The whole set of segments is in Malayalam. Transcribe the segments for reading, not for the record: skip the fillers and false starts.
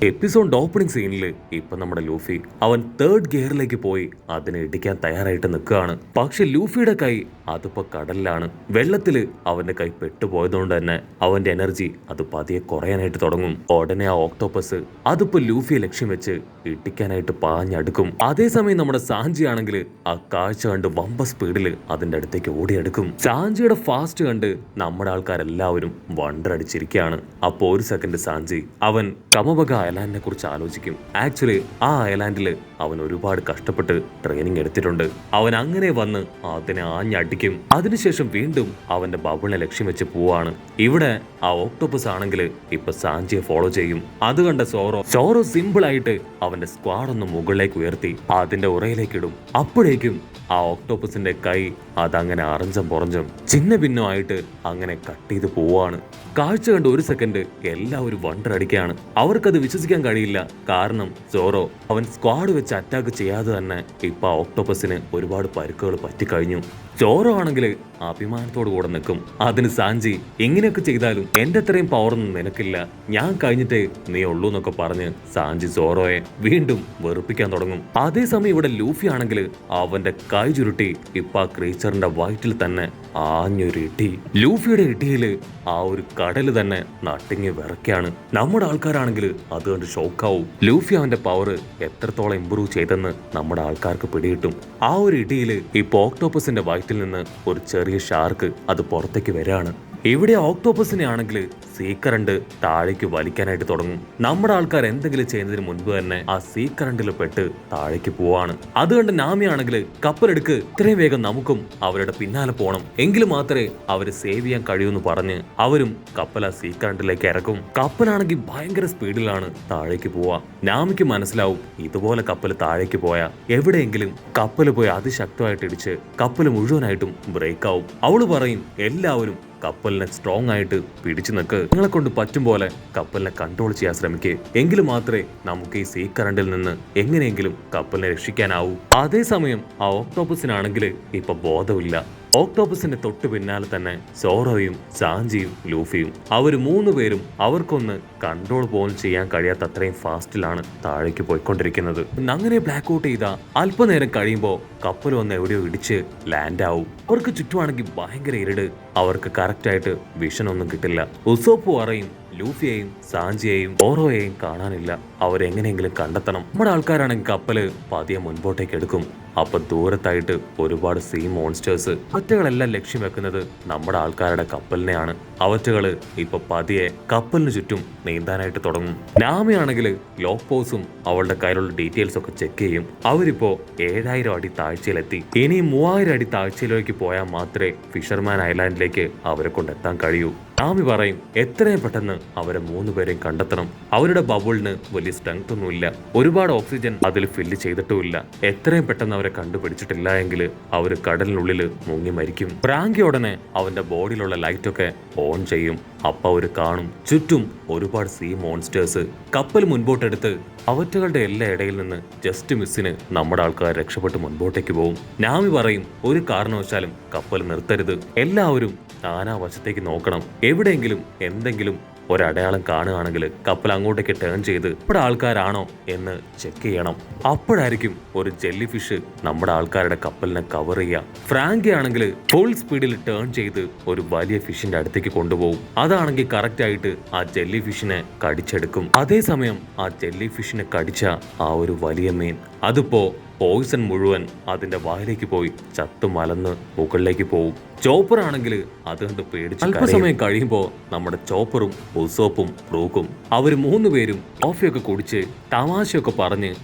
എപ്പിസോഡ് ഓപ്പണിംഗ് സീനിൽ ഇപ്പൊ നമ്മുടെ ലൂഫി അവൻ തേർഡ് ഗിയറിലേക്ക് പോയി അതിനെ ഇടിക്കാൻ തയ്യാറായിട്ട് നിൽക്കുകയാണ്. പക്ഷെ ലൂഫിയുടെ കൈ അതിപ്പോ കടലിലാണ്. വെള്ളത്തില് അവന്റെ കൈ പെട്ടുപോയതുകൊണ്ട് തന്നെ അവന്റെ എനർജി അത് പതിയെ കുറയാനായിട്ട് തുടങ്ങും. ഉടനെ ആ ഓക്ടോപ്പസ് അതിപ്പോ ലൂഫിയെ ലക്ഷ്യം വെച്ച് ഇടിക്കാനായിട്ട് പാഞ്ഞടുക്കും. അതേസമയം നമ്മുടെ സാഞ്ചി ആണെങ്കിൽ ആ കാഴ്ച കണ്ട് വമ്പ സ്പീഡിൽ അതിന്റെ അടുത്തേക്ക് ഓടിയെടുക്കും. സാഞ്ചിയുടെ ഫാസ്റ്റ് കണ്ട് നമ്മുടെ ആൾക്കാരെല്ലാവരും വണ്ടറടിച്ചിരിക്കുകയാണ്. അപ്പോ ഒരു സെക്കൻഡ് സാഞ്ചി അവൻ കമബഗ അയലാൻഡിനെ കുറിച്ച് ആലോചിക്കും. ആക്ച്വലി ആ അയലാൻഡിൽ അവൻ ഒരുപാട് കഷ്ടപ്പെട്ട് ട്രെയിനിങ് എടുത്തിട്ടുണ്ട്. അവൻ അങ്ങനെ വന്ന് അതിനെ ആഞ്ഞടിക്കും. അതിനുശേഷം വീണ്ടും അവന്റെ ബബിളിനെ ലക്ഷ്യം വെച്ച് പോവാണ്. ഇവിടെ ആ ഓക്ടോപ്പസ് ആണെങ്കിൽ ഇപ്പൊ സാഞ്ചിയെ ഫോളോ ചെയ്യും. അത് കണ്ട സോറോ സിമ്പിൾ ആയിട്ട് അവന്റെ സ്ക്വാഡ് ഒന്ന് മുകളിലേക്ക് ഉയർത്തി അതിന്റെ ഉറയിലേക്ക് ഇടും. അപ്പോഴേക്കും ആ ഓക്ടോപ്പസിന്റെ കൈ അതങ്ങനെ അറഞ്ചം പുറഞ്ചും ചിന്ന ഭിന്നമായിട്ട് അങ്ങനെ കട്ട് ചെയ്ത് പോവാണ്. കാഴ്ച കണ്ട് ഒരു സെക്കൻഡ് എല്ലാവരും വണ്ടറടിക്കുകയാണ്. അവർക്കത് വിശ്വസിക്കാൻ കഴിയില്ല. കാരണം സോറോ അവൻ സ്ക്വാഡ് വെച്ച് അറ്റാക്ക് ചെയ്യാതെ തന്നെ ഇപ്പൊ ഓക്ടോപ്പസിന് ഒരുപാട് പരുക്കുകൾ പറ്റിക്കഴിഞ്ഞു. സോറോ ആണെങ്കിൽ അഭിമാനത്തോടു കൂടെ നിൽക്കും. അതിന് സാഞ്ചി എങ്ങനെയൊക്കെ ചെയ്താലും എന്റെ അത്രയും പവറൊന്നും നിനക്കില്ല, ഞാൻ കഴിഞ്ഞിട്ടേ നീ ഉള്ളൂ എന്നൊക്കെ പറഞ്ഞ് സാഞ്ചി സോറോയെ വീണ്ടും വെറുപ്പിക്കാൻ തുടങ്ങും. അതേസമയം ഇവിടെ ലൂഫി ആണെങ്കിൽ അവന്റെ കൈ ചുരുട്ടി ഇപ്പൊ ആ ക്രീച്ചറിന്റെ വയറ്റിൽ തന്നെ ആഞ്ഞൊരു ഇടി. ലൂഫിയുടെ ഇടിയില് ആ ഒരു കടല് തന്നെ നട്ടിങ്ങി വിറയ്ക്കാണ്. നമ്മുടെ ആൾക്കാരാണെങ്കിൽ അത് കണ്ട് ഷോക്കാവും. ലൂഫി അവന്റെ പവർ എത്രത്തോളം ഇംപ്രൂവ് ചെയ്തെന്ന് നമ്മുടെ ആൾക്കാർക്ക് പിടികിട്ടും. ആ ഒരു ഇടിയില് ഇപ്പൊ ഓക്ടോപ്പസിന്റെ വയറ്റിൽ നിന്ന് ഒരു ചെറിയ ഷാർക്ക് അത് പുറത്തേക്ക് വരാണ്. ഇവിടെ ഓക്ടോപ്പസിനെ ആണെങ്കിൽ സീ കറണ്ട് താഴേക്ക് വലിക്കാനായിട്ട് തുടങ്ങും. നമ്മുടെ ആൾക്കാർ എന്തെങ്കിലും ചെയ്യുന്നതിന് മുൻപ് തന്നെ ആ സീ കറണ്ടിൽ പെട്ട് താഴേക്ക് പോവാണ്. അതുകൊണ്ട് നാമി ആണെങ്കിൽ കപ്പലെടുക്ക്, ഇത്രയും വേഗം നമുക്കും അവരുടെ പിന്നാലെ പോകണം, എങ്കിലും മാത്രമേ അവര് സേവ് ചെയ്യാൻ കഴിയൂന്ന് പറഞ്ഞ് അവരും കപ്പൽ ആ സീ കറണ്ടിലേക്ക് ഇറക്കും. കപ്പലാണെങ്കിൽ ഭയങ്കര സ്പീഡിലാണ് താഴേക്ക് പോവാ. നാമിക്ക് മനസ്സിലാവും ഇതുപോലെ കപ്പൽ താഴേക്ക് പോയാ എവിടെയെങ്കിലും കപ്പൽ പോയി അതിശക്തമായിട്ട് ഇടിച്ച് കപ്പൽ മുഴുവനായിട്ടും ബ്രേക്ക് ആവും. അവള് പറയും എല്ലാവരും കപ്പലിനെ സ്ട്രോങ് ആയിട്ട് പിടിച്ചു നിൽക്ക്, നിങ്ങളെ കൊണ്ട് പറ്റും പോലെ കപ്പലിനെ കൺട്രോൾ ചെയ്യാൻ ശ്രമിക്കുക, എങ്കിലും മാത്രമേ നമുക്ക് ഈ സീ കറണ്ടിൽ നിന്ന് എങ്ങനെയെങ്കിലും കപ്പലിനെ രക്ഷിക്കാനാവൂ. അതേസമയം ആ ഓക്ടോപ്പസിനാണെങ്കിൽ ഇപ്പൊ ബോധമില്ല. ഓക്ടോപ്പസിന്റെ തൊട്ടു പിന്നാലെ തന്നെ സോറോയും സാഞ്ചിയും ലൂഫിയും അവര് മൂന്നുപേരും അവർക്കൊന്ന് കൺട്രോൾ പോലും ചെയ്യാൻ കഴിയാത്ത അത്രയും ഫാസ്റ്റിലാണ് താഴേക്ക് പോയിക്കൊണ്ടിരിക്കുന്നത്. അങ്ങനെ ബ്ലാക്ക് ഔട്ട് ചെയ്ത അല്പനേരം കഴിയുമ്പോൾ കപ്പൽ വന്ന് എവിടെയോ ഇടിച്ച് ലാൻഡ് ആവും. അവർക്ക് ചുറ്റുമാണെങ്കിൽ ഭയങ്കര ഇരുട്. അവർക്ക് കറക്റ്റ് ആയിട്ട് വിഷൻ ഒന്നും കിട്ടില്ല. ഉസോപ്പ് പറയും ലൂഫിയെയും സാഞ്ചിയെയും ഓറോയെയും കാണാനില്ല, അവരെങ്ങനെയെങ്കിലും കണ്ടെത്തണം. നമ്മുടെ ആൾക്കാരാണെങ്കിൽ കപ്പല് പതിയെ മുൻപോട്ടേക്ക് എടുക്കും. അപ്പൊ ദൂരത്തായിട്ട് ഒരുപാട് സീ മോൺസ്റ്റേഴ്സ് അവറ്റകളെല്ലാം ലക്ഷ്യം വെക്കുന്നത് നമ്മുടെ ആൾക്കാരുടെ കപ്പലിനെയാണ്. അവറ്റകള് ഇപ്പൊ പതിയെ കപ്പലിന് ചുറ്റും നീന്താനായിട്ട് തുടങ്ങും. നാമയാണെങ്കിൽ ലോക്ക് പോസും അവളുടെ കയ്യിലുള്ള ഡീറ്റെയിൽസ് ഒക്കെ ചെക്ക് ചെയ്യും. അവരിപ്പോ 7000 അടി താഴ്ചയിലെത്തി. ഇനി 3000 അടി താഴ്ചയിലേക്ക് പോയാൽ മാത്രമേ ഫിഷർമാൻ ഐലാൻഡിലേക്ക് അവരെ കൊണ്ടെത്താൻ കഴിയൂ. നാമി പറയും എത്രയും പെട്ടെന്ന് അവരെ 3 പേരെയും കണ്ടെത്തണം. അവരുടെ ബബിളിന് വലിയ സ്ട്രെങ്ത് ഒന്നുമില്ല, ഒരുപാട് ഓക്സിജൻ അതിൽ ഫില്ല് ചെയ്തിട്ടുമില്ല. എത്രയും പെട്ടെന്ന് അവരെ കണ്ടുപിടിച്ചിട്ടില്ല എങ്കിൽ അവര് കടലിനുള്ളിൽ മുങ്ങി മരിക്കും. ഫ്രാങ്കി ഉടനെ അവന്റെ ബോഡിയിലുള്ള ലൈറ്റ് ഒക്കെ ഓൺ ചെയ്യും. അപ്പൊ അവര് കാണും ചുറ്റും ഒരുപാട് സീ മോൺസ്റ്റേഴ്സ്. കപ്പൽ മുൻപോട്ടെടുത്ത് അവറ്റകളുടെ എല്ലാ ഇടയിൽ നിന്ന് ജസ്റ്റ് മിസ്സിന് നമ്മുടെ ആൾക്കാർ രക്ഷപ്പെട്ട് മുൻപോട്ടേക്ക് പോകും. നാമി പറയും ഒരു കാരണവശാലും കപ്പൽ നിർത്തരുത്, എല്ലാവരും നാനാവശത്തേക്ക് നോക്കണം, എവിടെയെങ്കിലും എന്തെങ്കിലും ഒരടയാളം കാണുകയാണെങ്കിൽ കപ്പൽ അങ്ങോട്ടേക്ക് ടേൺ ചെയ്ത് നമ്മുടെ ആൾക്കാരാണോ എന്ന് ചെക്ക് ചെയ്യണം. അപ്പോഴായിരിക്കും ഒരു ജെല്ലി ഫിഷ് നമ്മുടെ ആൾക്കാരുടെ കപ്പലിനെ കവർ ചെയ്യുക. ഫ്രാങ്കി ആണെങ്കിൽ ഫുൾ സ്പീഡിൽ ടേൺ ചെയ്ത് ഒരു വലിയ ഫിഷിന്റെ അടുത്തേക്ക് കൊണ്ടുപോകും. അതാണെങ്കിൽ കറക്റ്റ് ആയിട്ട് ആ ജെല്ലി ഫിഷിനെ കടിച്ചെടുക്കും. അതേസമയം ആ ജെല്ലി ഫിഷിനെ കടിച്ച ആ ഒരു വലിയ മീൻ അതിപ്പോ പോയിസൺ മുഴുവൻ അതിന്റെ വായിലേക്ക് പോയി ചത്തു മലന്ന് മുകളിലേക്ക് പോവും. ചോപ്പർ ആണെങ്കിൽ അത് കണ്ട് പേടിച്ച് അല്പസമയം കഴിയുമ്പോ നമ്മുടെ ചോപ്പറും ഉസോപ്പും ബ്രൂക്കും അവര് 3 പേരും കോഫിയൊക്കെ കുടിച്ച് തമാശയൊക്കെ പറഞ്ഞ്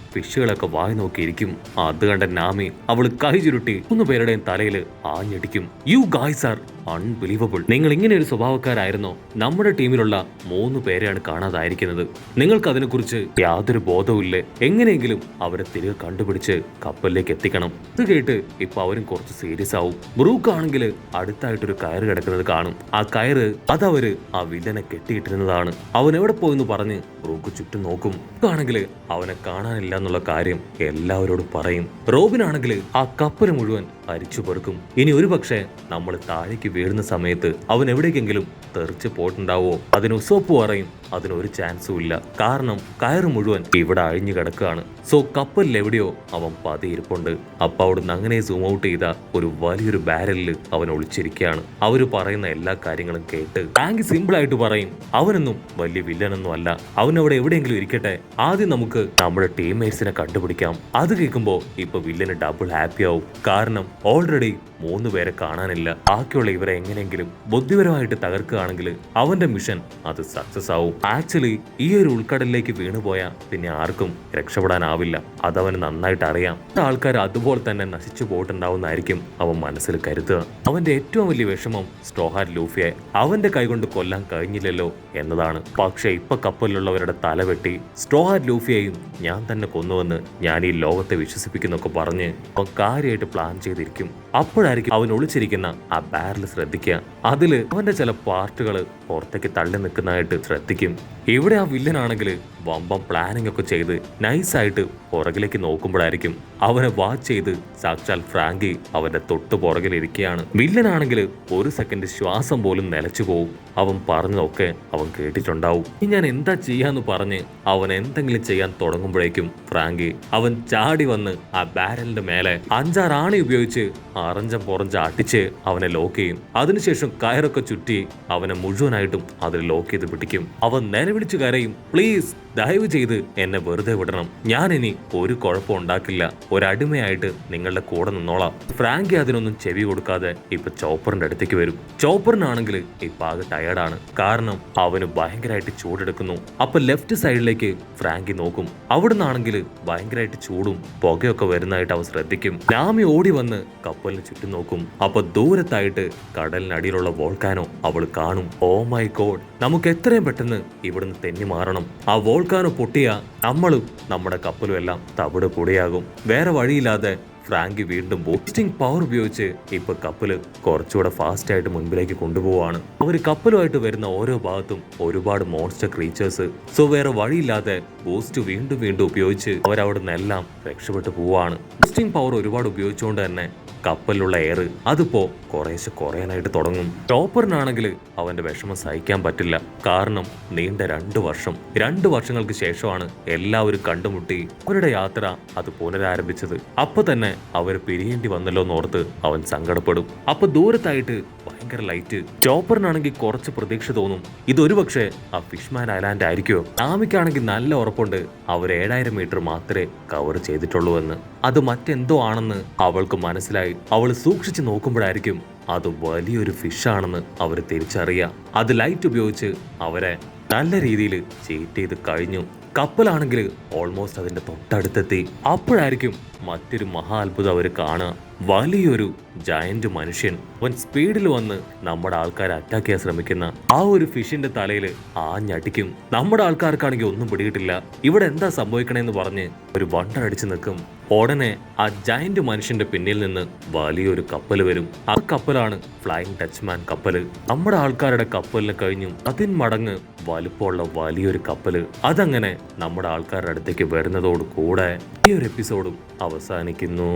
ഫിഷുകളൊക്കെ വായി നോക്കിയിരിക്കും. അത് കണ്ട നാമി അവള് കൈ ചുരുട്ടി 3 പേരുടെയും തലയിൽ ആഞ്ഞടിക്കും. യു ഗായ്സ് ആർ അൺബിലീവബിൾ, നിങ്ങൾ ഇങ്ങനെ ഒരു സ്വഭാവക്കാരായിരുന്നോ? നമ്മുടെ ടീമിലുള്ള 3 പേരെയാണ് കാണാതായിരിക്കുന്നത്, നിങ്ങൾക്ക് അതിനെക്കുറിച്ച് യാതൊരു ബോധവുമില്ലേ? എങ്ങനെയെങ്കിലും അവരെ തിരികെ കണ്ടുപിടിച്ച് കപ്പലിലേക്ക് എത്തിക്കണം. ഇത് കേട്ട് ഇപ്പൊ അവരും കുറച്ച് സീരിയസ് ആവും. ബ്രൂക്ക് ആണെങ്കിൽ അടുത്തായിട്ടൊരു കയറ് കിടക്കുന്നത് കാണും. ആ കയറ് അതവര് ആ വില്ലനെ കെട്ടിയിട്ടിരുന്നതാണ്. അവൻ എവിടെ പോയെന്ന് പറഞ്ഞ് ബ്രൂക്ക് ചുറ്റും നോക്കും. ആണെങ്കിൽ അവനെ കാണാനില്ല എന്നുള്ള കാര്യം എല്ലാവരോടും പറയും. റോബിൻ ആണെങ്കിൽ ആ കപ്പൽ മുഴുവൻ അരിച്ചു പെറുക്കും. ഇനി ഒരു പക്ഷേ നമ്മൾ താഴേക്ക് വീഴുന്ന സമയത്ത് അവൻ എവിടേക്കെങ്കിലും തെറിച്ച് പോയിട്ടുണ്ടാവോ? അതിന് ഉസോപ്പ് പറയും അതിനൊരു ചാൻസും ഇല്ല. കാരണം കയറ് മുഴുവൻ ഇവിടെ അഴിഞ്ഞു കിടക്കുകയാണ്. സോ കപ്പലിൽ എവിടെയോ അവൻ പതിയിരിപ്പുണ്ട്. അപ്പൊ അവിടുന്ന് അങ്ങനെ സൂം ഔട്ട് ചെയ്ത ഒരു വലിയൊരു ബാരലിൽ അവൻ ഒളിച്ചിരിക്കുകയാണ്. അവര് പറയുന്ന എല്ലാ കാര്യങ്ങളും കേട്ട് ഫ്രാങ്കി സിമ്പിൾ ആയിട്ട് പറയും അവനൊന്നും വലിയ വില്ലനൊന്നും അല്ല, അവനവിടെ എവിടെയെങ്കിലും ഇരിക്കട്ടെ, ആദ്യം നമുക്ക് നമ്മുടെ ടീംമേറ്റ്സിനെ കണ്ടുപിടിക്കാം. അത് കേൾക്കുമ്പോ ഇപ്പൊ വില്ലന് ഡബിൾ ഹാപ്പി ആവും. കാരണം ഓൾറെഡി 3 പേരെ കാണാനില്ല. ബാക്കിയുള്ള ഇവരെ എങ്ങനെയെങ്കിലും ബുദ്ധിപരമായിട്ട് തകർക്കുകയാണെങ്കിൽ അവന്റെ മിഷൻ അത് സക്സസ് ആവും. ആക്ച്വലി ഈ ഒരു ഉൾക്കടലിലേക്ക് വീണുപോയാ പിന്നെ ആർക്കും രക്ഷപ്പെടാനാവില്ല. അതവന് നന്നായിട്ട് അറിയാം. ആൾക്കാർ അതുപോലെ തന്നെ നശിച്ചു പോയിട്ടുണ്ടാവുന്നായിരിക്കും അവൻ മനസ്സിൽ കരുതുക. അവന്റെ ഏറ്റവും വലിയ വിഷമം സ്ട്രോഹാറ്റ് ലൂഫിയെ അവന്റെ കൈകൊണ്ട് കൊല്ലാൻ കഴിഞ്ഞില്ലല്ലോ എന്നതാണ്. പക്ഷെ ഇപ്പൊ കപ്പലിലുള്ളവരുടെ തലവെട്ടി സ്ട്രോഹാറ്റ് ലൂഫിയെയും ഞാൻ തന്നെ കൊന്നുവെന്ന് ഞാൻ ഈ ലോകത്തെ വിശ്വസിപ്പിക്കുന്നൊക്കെ പറഞ്ഞ് അവൻ കാര്യമായിട്ട് പ്ലാൻ ചെയ്തിരിക്കും. അപ്പോഴായിരിക്കും അവൻ ഒളിച്ചിരിക്കുന്ന ആ ബാരൽ ശ്രദ്ധിക്കുക. അതില് അവന്റെ ചില പാർട്ടുകൾ പുറത്തേക്ക് തള്ളി നിൽക്കുന്നതായിട്ട് ശ്രദ്ധിക്കും. ഇവിടെ ആ വില്ലനാണെങ്കിൽ വമ്പം പ്ലാനിങ് ഒക്കെ ചെയ്ത് നൈസായിട്ട് പുറകിലേക്ക് നോക്കുമ്പോഴായിരിക്കും അവനെ വാച്ച് ചെയ്ത് സാക്ഷാൽ ഫ്രാങ്കി അവന്റെ തൊട്ട് പുറകിലിരിക്കുകയാണ്. വില്ലനാണെങ്കിൽ ഒരു സെക്കൻഡ് ശ്വാസം പോലും നിലച്ചു പോവും. അവൻ പറഞ്ഞതൊക്കെ അവൻ കേട്ടിട്ടുണ്ടാവും. ഇനി ഞാൻ എന്താ ചെയ്യാന്ന് പറഞ്ഞ് അവൻ എന്തെങ്കിലും ചെയ്യാൻ തുടങ്ങുമ്പോഴേക്കും ഫ്രാങ്കി അവൻ ചാടി വന്ന് ആ ബാരലിന്റെ മേലെ 5-6 ആണി ഉപയോഗിച്ച് അറഞ്ചം പുറഞ്ച അടിച്ച് അവനെ ലോക്ക് ചെയ്യും. അതിനുശേഷം കയറൊക്കെ ചുറ്റി അവനെ മുഴുവനായിട്ടും അതിൽ ലോക്ക് ചെയ്ത് പിടിക്കും. അവൻ നിലവിളിച്ചു കരയും, പ്ലീസ് ദയവ് ചെയ്ത് എന്നെ വെറുതെ വിടണം, ഞാൻ ഇനി ഒരു കുഴപ്പം ഉണ്ടാക്കില്ല, ഒരടിമയായിട്ട് നിങ്ങളുടെ കൂടെ നിന്നോളാം. ഫ്രാങ്കി അതിനൊന്നും ചെവി കൊടുക്കാതെ ഇപ്പൊ ചോപ്പറിന്റെ അടുത്തേക്ക് വരും. ചോപ്പറിനാണെങ്കിൽ ഇപ്പൊ ആകെ ടയർഡാണ്. കാരണം അവന് ഭയങ്കരമായിട്ട് ചൂടെടുക്കുന്നു. അപ്പൊ ലെഫ്റ്റ് സൈഡിലേക്ക് ഫ്രാങ്കി നോക്കും. അവിടുന്നാണെങ്കിൽ ഭയങ്കരമായിട്ട് ചൂടും പുകയൊക്കെ വരുന്നതായിട്ട് അവൻ ശ്രദ്ധിക്കും. നാമി ഓടി വന്ന് കപ്പലിന് ചുറ്റും നോക്കും. അപ്പൊ ദൂരത്തായിട്ട് കടലിനടിയിലുള്ള വോൾക്കാനോ അവൾ കാണും. ഓ മൈ ഗോഡ്, നമുക്ക് എത്രയും പെട്ടെന്ന് ഇവിടുന്ന് തെന്നി മാറണം. ആ വോൾക്കാനോ പൊട്ടിയ നമ്മളും നമ്മുടെ കപ്പലും എല്ലാം തവിട് പൊടിയാകും. വേറെ വഴിയില്ലാതെ ഫ്രാങ്കി വീണ്ടും ബൂസ്റ്റിംഗ് പവർ ഉപയോഗിച്ച് ഇപ്പൊ കപ്പല് കുറച്ചുകൂടെ ഫാസ്റ്റ് ആയിട്ട് മുൻപിലേക്ക് കൊണ്ടുപോവാണ്. അവര് കപ്പലുമായിട്ട് വരുന്ന ഓരോ ഭാഗത്തും ഒരുപാട് മോൺസ്റ്റർ ക്രീച്ചേഴ്സ്. സോ വേറെ വഴിയില്ലാതെ ബൂസ്റ്റ് വീണ്ടും വീണ്ടും ഉപയോഗിച്ച് അവരവിടെ നിന്നെല്ലാം രക്ഷപ്പെട്ടു പോവാണ്. ബൂസ്റ്റിംഗ് പവർ ഒരുപാട് ഉപയോഗിച്ചുകൊണ്ട് തന്നെ കപ്പലിലുള്ള എയർ അതിപ്പോ കുറേശ്ശെ കുറയാനായിട്ട് തുടങ്ങും. ടോപ്പറിനാണെങ്കിൽ അവന്റെ വിഷമം സഹിക്കാൻ പറ്റില്ല. കാരണം നീണ്ട 2 വർഷങ്ങൾക്ക് ശേഷമാണ് എല്ലാവരും കണ്ടുമുട്ടി അവരുടെ യാത്ര അത് പുനരാരംഭിച്ചത്. അപ്പൊ തന്നെ അവർ പിരിയേണ്ടി വന്നല്ലോ എന്നോർത്ത് അവൻ സങ്കടപ്പെടും. അപ്പൊ ദൂരത്തായിട്ട് ഭയങ്കര ലൈറ്റ്. ചോപ്പറിനാണെങ്കിൽ കുറച്ച് പ്രതീക്ഷ തോന്നും, ഇതൊരു പക്ഷേ ആ ഫിഷ്മാൻ ഐലാൻഡ് ആയിരിക്കുമോ. നാമിക്കാണെങ്കിൽ നല്ല ഉറപ്പുണ്ട് അവർ 7000 മീറ്റർ മാത്രമേ കവർ ചെയ്തിട്ടുള്ളൂ എന്ന്. അത് മറ്റെന്തോ ആണെന്ന് അവൾക്ക് മനസ്സിലായി. അവൾ സൂക്ഷിച്ചു നോക്കുമ്പോഴായിരിക്കും അത് വലിയൊരു ഫിഷാണെന്ന് അവർ തിരിച്ചറിയാം. അത് ലൈറ്റ് ഉപയോഗിച്ച് അവരെ നല്ല രീതിയിൽ ചീറ്റ് ചെയ്ത് കഴിഞ്ഞു. കപ്പലാണെങ്കിൽ ഓൾമോസ്റ്റ് അതിന്റെ തൊട്ടടുത്തെത്തി. അപ്പോഴായിരിക്കും മറ്റൊരു മഹാ അത്ഭുതം അവർ കാണുക. വലിയൊരു ജയന്റ് മനുഷ്യൻ അവൻ സ്പീഡിൽ വന്ന് നമ്മുടെ ആൾക്കാരെ അറ്റാക്ക് ചെയ്യാൻ ശ്രമിക്കുന്ന ആ ഒരു ഫിഷിന്റെ തലയിൽ ആഞ്ഞടിക്കും. നമ്മുടെ ആൾക്കാർക്കാണെങ്കിൽ ഒന്നും പിടികിട്ടില്ല ഇവിടെ എന്താ സംഭവിക്കണേന്ന് പറഞ്ഞ് ഒരു വണ്ടർ അടിച്ചു നിൽക്കും. ഉടനെ ആ ജയന്റ് മനുഷ്യന്റെ പിന്നിൽ നിന്ന് വലിയൊരു കപ്പൽ വരും. ആ കപ്പലാണ് ഫ്ലൈയിങ് ഡച്ച്മാൻ കപ്പല്. നമ്മുടെ ആൾക്കാരുടെ കപ്പലിന് കഴിഞ്ഞും 10 മടങ്ങ് വലുപ്പമുള്ള വലിയൊരു കപ്പല്. അതങ്ങനെ നമ്മുടെ ആൾക്കാരുടെ അടുത്തേക്ക് വരുന്നതോട് കൂടെ ഈ ഒരു എപ്പിസോഡും അവസാനിക്കുന്നു.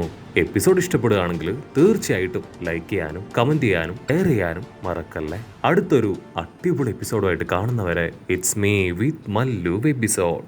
എപ്പിസോഡ് ഇഷ്ടപ്പെടുകയാണെങ്കിൽ തീർച്ചയായിട്ടും ലൈക്ക് ചെയ്യാനും കമന്റ് ചെയ്യാനും ഷെയർ ചെയ്യാനും മറക്കല്ലേ. അടുത്തൊരു അടിപൊളി എപ്പിസോഡുമായിട്ട് കാണുന്നവരെ it's me with Mallu episode.